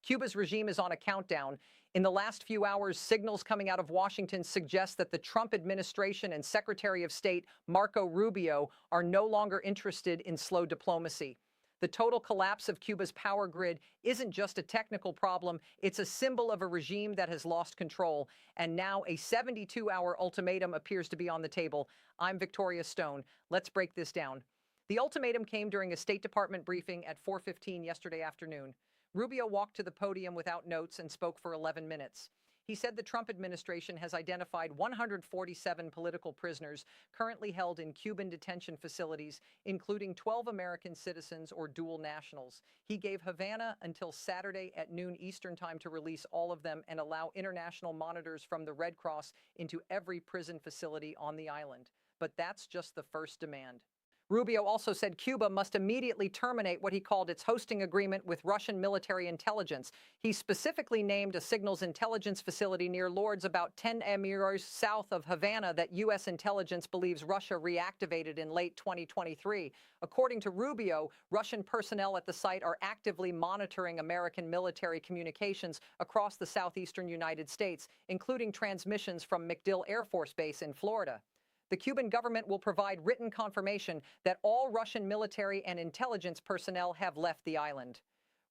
Cuba's regime is on a countdown. In the last few hours, signals coming out of Washington suggest that the Trump administration and Secretary of State Marco Rubio are no longer interested in slow diplomacy. The total collapse of Cuba's power grid isn't just a technical problem, it's a symbol of a regime that has lost control. And now a 72-hour ultimatum appears to be on the table. I'm Victoria Stone. Let's break this down. The ultimatum came during a State Department briefing at 4:15 yesterday afternoon. Rubio walked to the podium without notes and spoke for 11 minutes. He said the Trump administration has identified 147 political prisoners currently held in Cuban detention facilities, including 12 American citizens or dual nationals. He gave Havana until Saturday at noon Eastern Time to release all of them and allow international monitors from the Red Cross into every prison facility on the island. But that's just the first demand. Rubio also said Cuba must immediately terminate what he called its hosting agreement with Russian military intelligence. He specifically named a signals intelligence facility near Lourdes, about 10 emirs south of Havana, that U.S. intelligence believes Russia reactivated in late 2023. According to Rubio, Russian personnel at the site are actively monitoring American military communications across the southeastern United States, including transmissions from MacDill Air Force Base in Florida. The Cuban government will provide written confirmation that all Russian military and intelligence personnel have left the island.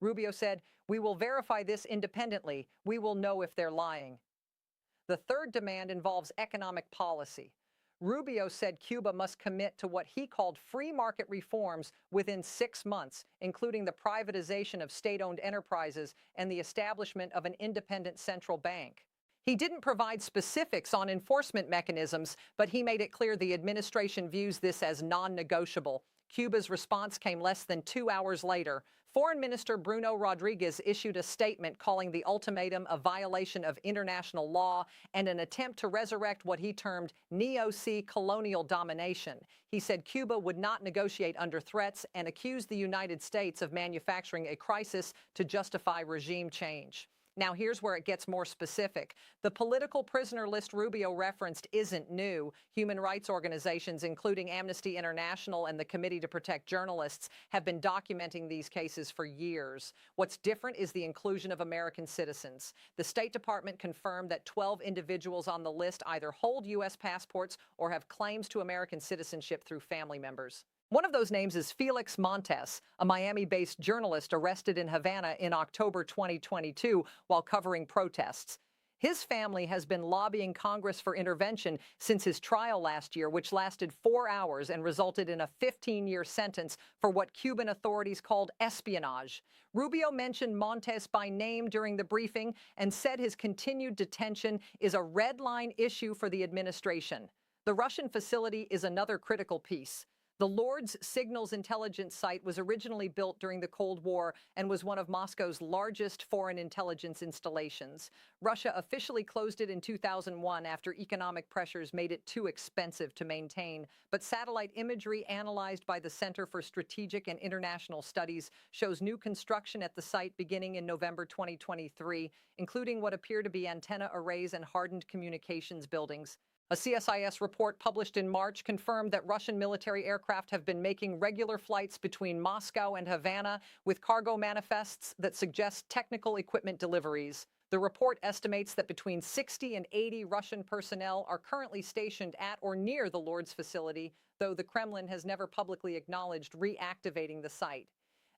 Rubio said, "We will verify this independently. We will know if they're lying." The third demand involves economic policy. Rubio said Cuba must commit to what he called free market reforms within 6 months, including the privatization of state-owned enterprises and the establishment of an independent central bank. He didn't provide specifics on enforcement mechanisms, but he made it clear the administration views this as non-negotiable. Cuba's response came less than 2 hours later. Foreign Minister Bruno Rodriguez issued a statement calling the ultimatum a violation of international law and an attempt to resurrect what he termed neo-colonial domination. He said Cuba would not negotiate under threats and accused the United States of manufacturing a crisis to justify regime change. Now, here's where it gets more specific. The political prisoner list Rubio referenced isn't new. Human rights organizations, including Amnesty International and the Committee to Protect Journalists, have been documenting these cases for years. What's different is the inclusion of American citizens. The State Department confirmed that 12 individuals on the list either hold U.S. passports or have claims to American citizenship through family members. One of those names is Felix Montes, a Miami-based journalist arrested in Havana in October 2022 while covering protests. His family has been lobbying Congress for intervention since his trial last year, which lasted 4 hours and resulted in a 15-year sentence for what Cuban authorities called espionage. Rubio mentioned Montes by name during the briefing and said his continued detention is a red line issue for the administration. The Russian facility is another critical piece. The Lourdes signals intelligence site was originally built during the Cold War and was one of Moscow's largest foreign intelligence installations. Russia officially closed it in 2001 after economic pressures made it too expensive to maintain. But satellite imagery analyzed by the Center for Strategic and International Studies shows new construction at the site beginning in November 2023, including what appear to be antenna arrays and hardened communications buildings. A CSIS report published in March confirmed that Russian military aircraft have been making regular flights between Moscow and Havana with cargo manifests that suggest technical equipment deliveries. The report estimates that between 60 and 80 Russian personnel are currently stationed at or near the Lourdes facility, though the Kremlin has never publicly acknowledged reactivating the site.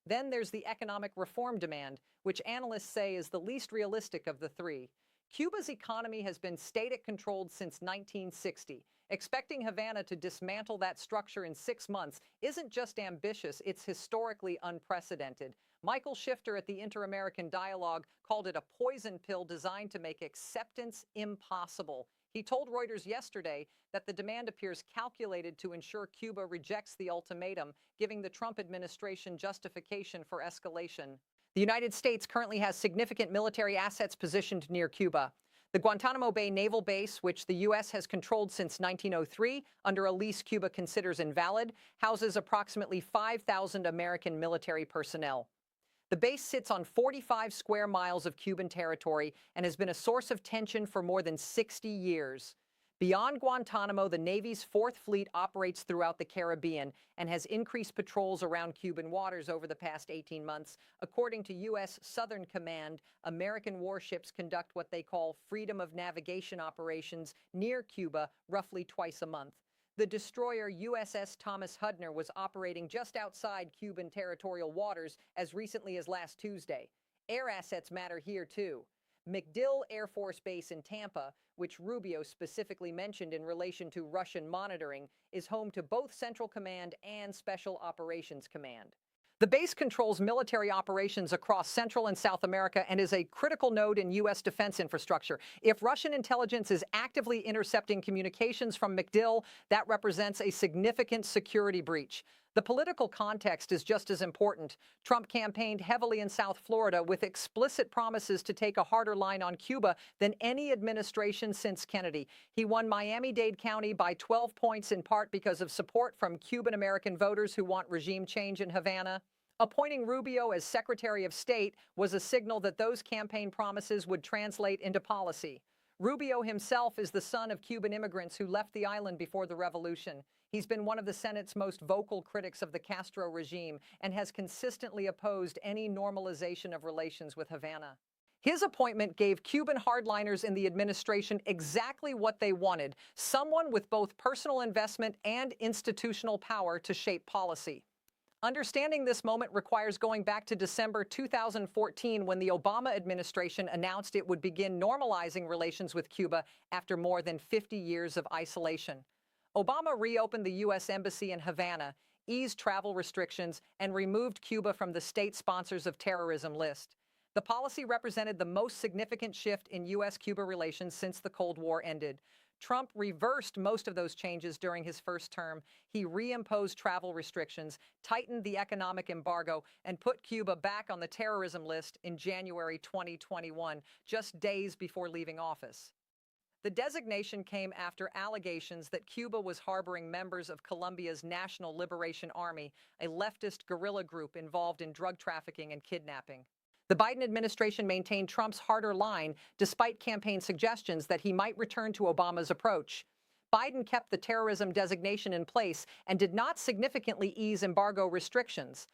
Then there's the economic reform demand, which analysts say is the least realistic of the three. Cuba's economy has been state-controlled since 1960. Expecting Havana to dismantle that structure in 6 months isn't just ambitious, it's historically unprecedented. Michael Shifter at the Inter-American Dialogue called it a poison pill designed to make acceptance impossible. He told Reuters yesterday that the demand appears calculated to ensure Cuba rejects the ultimatum, giving the Trump administration justification for escalation. The United States currently has significant military assets positioned near Cuba. The Guantanamo Bay naval base, which the U.S. has controlled since 1903 under a lease Cuba considers invalid, houses approximately 5,000 American military personnel. The base sits on 45 square miles of Cuban territory and has been a source of tension for more than 60 years. Beyond Guantanamo, the Navy's Fourth Fleet operates throughout the Caribbean and has increased patrols around Cuban waters over the past 18 months. According to U.S. Southern Command, American warships conduct what they call freedom of navigation operations near Cuba roughly twice a month. The destroyer USS Thomas Hudner was operating just outside Cuban territorial waters as recently as last Tuesday. Air assets matter here, too. MacDill Air Force Base in Tampa, which Rubio specifically mentioned in relation to Russian monitoring, is home to both Central Command and Special Operations Command. The base controls military operations across Central and South America and is a critical node in U.S. defense infrastructure. If Russian intelligence is actively intercepting communications from MacDill, that represents a significant security breach. The political context is just as important. Trump campaigned heavily in South Florida with explicit promises to take a harder line on Cuba than any administration since Kennedy. He won Miami-Dade County by 12 points in part because of support from Cuban-American voters who want regime change in Havana. Appointing Rubio as Secretary of State was a signal that those campaign promises would translate into policy. Rubio himself is the son of Cuban immigrants who left the island before the revolution. He's been one of the Senate's most vocal critics of the Castro regime and has consistently opposed any normalization of relations with Havana. His appointment gave Cuban hardliners in the administration exactly what they wanted: someone with both personal investment and institutional power to shape policy. Understanding this moment requires going back to December 2014 when the Obama administration announced it would begin normalizing relations with Cuba after more than 50 years of isolation. Obama reopened the U.S. Embassy in Havana, eased travel restrictions, and removed Cuba from the state sponsors of terrorism list. The policy represented the most significant shift in U.S.-Cuba relations since the Cold War ended. Trump reversed most of those changes during his first term. He reimposed travel restrictions, tightened the economic embargo, and put Cuba back on the terrorism list in January 2021, just days before leaving office. The designation came after allegations that Cuba was harboring members of Colombia's National Liberation Army, a leftist guerrilla group involved in drug trafficking and kidnapping. The Biden administration maintained Trump's harder line despite campaign suggestions that he might return to Obama's approach. Biden kept the terrorism designation in place and did not significantly ease embargo restrictions.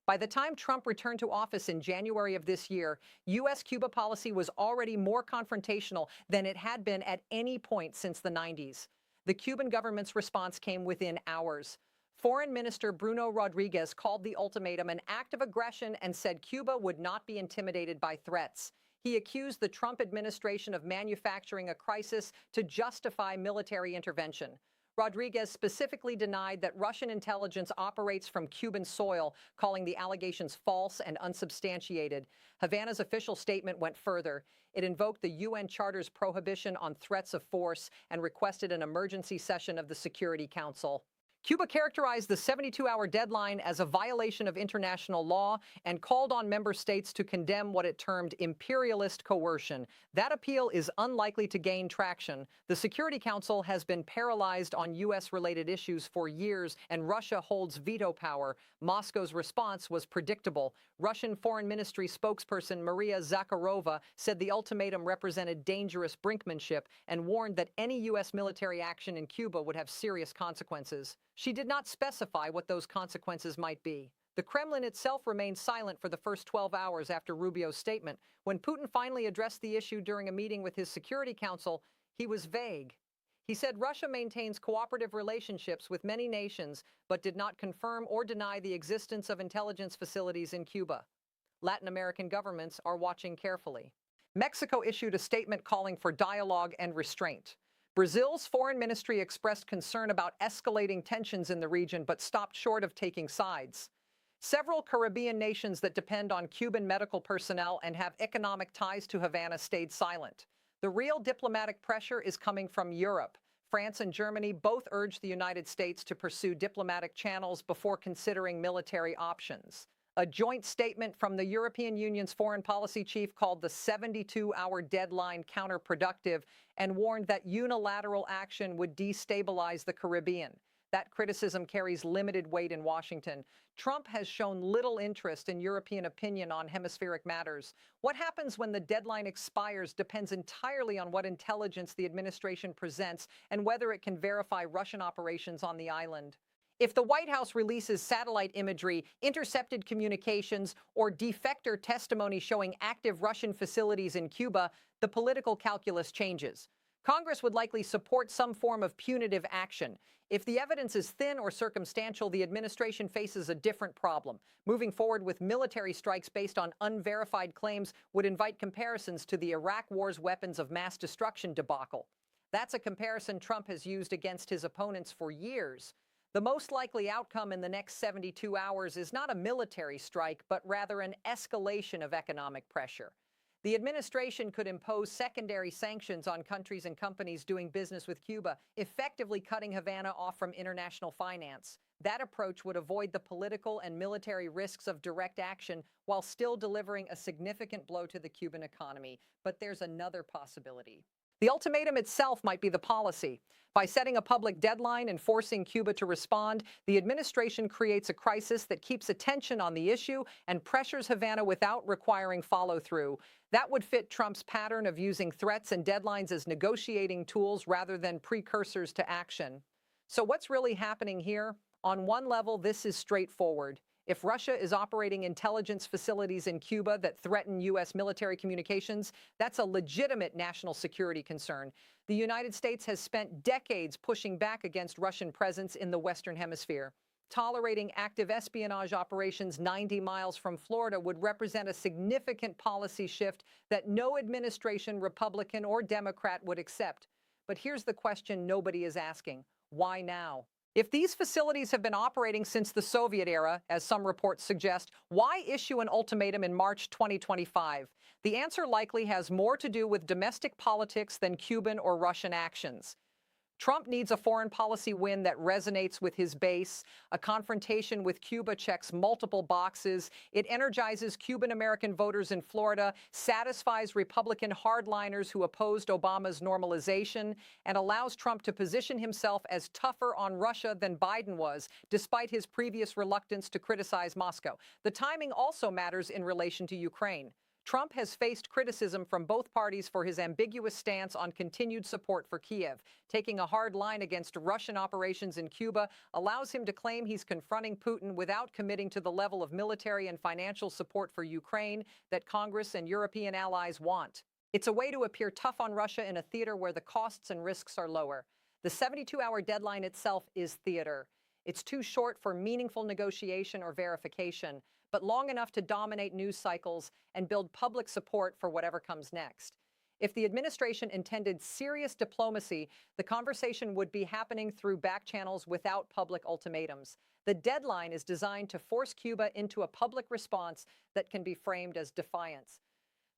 By the time Trump returned to office in January of this year, U.S.-Cuba policy was already more confrontational than it had been at any point since the 90s. The Cuban government's response came within hours. Foreign Minister Bruno Rodriguez called the ultimatum an act of aggression and said Cuba would not be intimidated by threats. He accused the Trump administration of manufacturing a crisis to justify military intervention. Rodriguez specifically denied that Russian intelligence operates from Cuban soil, calling the allegations false and unsubstantiated. Havana's official statement went further. It invoked the UN Charter's prohibition on threats of force and requested an emergency session of the Security Council. Cuba characterized the 72-hour deadline as a violation of international law and called on member states to condemn what it termed imperialist coercion. That appeal is unlikely to gain traction. The Security Council has been paralyzed on U.S.-related issues for years, and Russia holds veto power. Moscow's response was predictable. Russian Foreign Ministry spokesperson Maria Zakharova said the ultimatum represented dangerous brinkmanship and warned that any U.S. military action in Cuba would have serious consequences. She did not specify what those consequences might be. The Kremlin itself remained silent for the first 12 hours after Rubio's statement. When Putin finally addressed the issue during a meeting with his Security Council, he was vague. He said Russia maintains cooperative relationships with many nations, but did not confirm or deny the existence of intelligence facilities in Cuba. Latin American governments are watching carefully. Mexico issued a statement calling for dialogue and restraint. Brazil's foreign ministry expressed concern about escalating tensions in the region, but stopped short of taking sides. Several Caribbean nations that depend on Cuban medical personnel and have economic ties to Havana stayed silent. The real diplomatic pressure is coming from Europe. France and Germany both urged the United States to pursue diplomatic channels before considering military options. A joint statement from the European Union's foreign policy chief called the 72-hour deadline counterproductive and warned that unilateral action would destabilize the Caribbean. That criticism carries limited weight in Washington. Trump has shown little interest in European opinion on hemispheric matters. What happens when the deadline expires depends entirely on what intelligence the administration presents and whether it can verify Russian operations on the island. If the White House releases satellite imagery, intercepted communications, or defector testimony showing active Russian facilities in Cuba, the political calculus changes. Congress would likely support some form of punitive action. If the evidence is thin or circumstantial, the administration faces a different problem. Moving forward with military strikes based on unverified claims would invite comparisons to the Iraq War's weapons of mass destruction debacle. That's a comparison Trump has used against his opponents for years. The most likely outcome in the next 72 hours is not a military strike, but rather an escalation of economic pressure. The administration could impose secondary sanctions on countries and companies doing business with Cuba, effectively cutting Havana off from international finance. That approach would avoid the political and military risks of direct action while still delivering a significant blow to the Cuban economy. But there's another possibility. The ultimatum itself might be the policy. By setting a public deadline and forcing Cuba to respond, the administration creates a crisis that keeps attention on the issue and pressures Havana without requiring follow-through. That would fit Trump's pattern of using threats and deadlines as negotiating tools rather than precursors to action. So what's really happening here? On one level, this is straightforward. If Russia is operating intelligence facilities in Cuba that threaten U.S. military communications, that's a legitimate national security concern. The United States has spent decades pushing back against Russian presence in the Western Hemisphere. Tolerating active espionage operations 90 miles from Florida would represent a significant policy shift that no administration, Republican or Democrat, would accept. But here's the question nobody is asking. Why now? If these facilities have been operating since the Soviet era, as some reports suggest, why issue an ultimatum in March 2025? The answer likely has more to do with domestic politics than Cuban or Russian actions. Trump needs a foreign policy win that resonates with his base. A confrontation with Cuba checks multiple boxes. It energizes Cuban-American voters in Florida, satisfies Republican hardliners who opposed Obama's normalization, and allows Trump to position himself as tougher on Russia than Biden was, despite his previous reluctance to criticize Moscow. The timing also matters in relation to Ukraine. Trump has faced criticism from both parties for his ambiguous stance on continued support for Kiev. Taking a hard line against Russian operations in Cuba allows him to claim he's confronting Putin without committing to the level of military and financial support for Ukraine that Congress and European allies want. It's a way to appear tough on Russia in a theater where the costs and risks are lower. The 72-hour deadline itself is theater. It's too short for meaningful negotiation or verification, but long enough to dominate news cycles and build public support for whatever comes next. If the administration intended serious diplomacy, the conversation would be happening through back channels without public ultimatums. The deadline is designed to force Cuba into a public response that can be framed as defiance.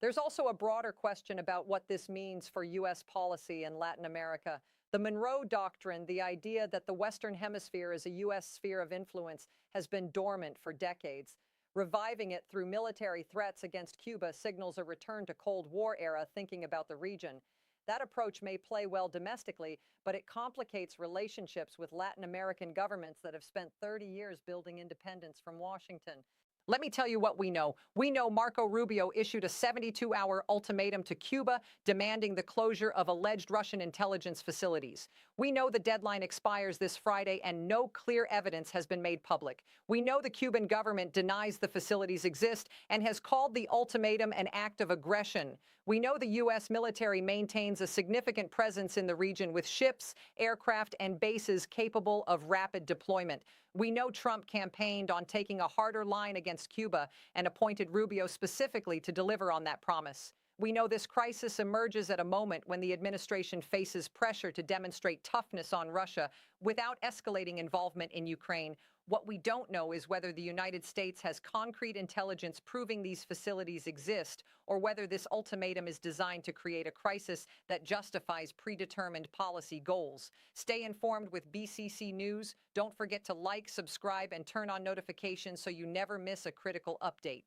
There's also a broader question about what this means for U.S. policy in Latin America. The Monroe Doctrine, the idea that the Western Hemisphere is a U.S. sphere of influence, has been dormant for decades. Reviving it through military threats against Cuba signals a return to Cold War era thinking about the region. That approach may play well domestically, but it complicates relationships with Latin American governments that have spent 30 years building independence from Washington. Let me tell you what we know. We know Marco Rubio issued a 72-hour ultimatum to Cuba demanding the closure of alleged Russian intelligence facilities. We know the deadline expires this Friday and no clear evidence has been made public. We know the Cuban government denies the facilities exist and has called the ultimatum an act of aggression. We know the U.S. military maintains a significant presence in the region with ships, aircraft, and bases capable of rapid deployment. We know Trump campaigned on taking a harder line against Cuba and appointed Rubio specifically to deliver on that promise. We know this crisis emerges at a moment when the administration faces pressure to demonstrate toughness on Russia without escalating involvement in Ukraine. What we don't know is whether the United States has concrete intelligence proving these facilities exist, or whether this ultimatum is designed to create a crisis that justifies predetermined policy goals. Stay informed with BCC News. Don't forget to like, subscribe, and turn on notifications so you never miss a critical update.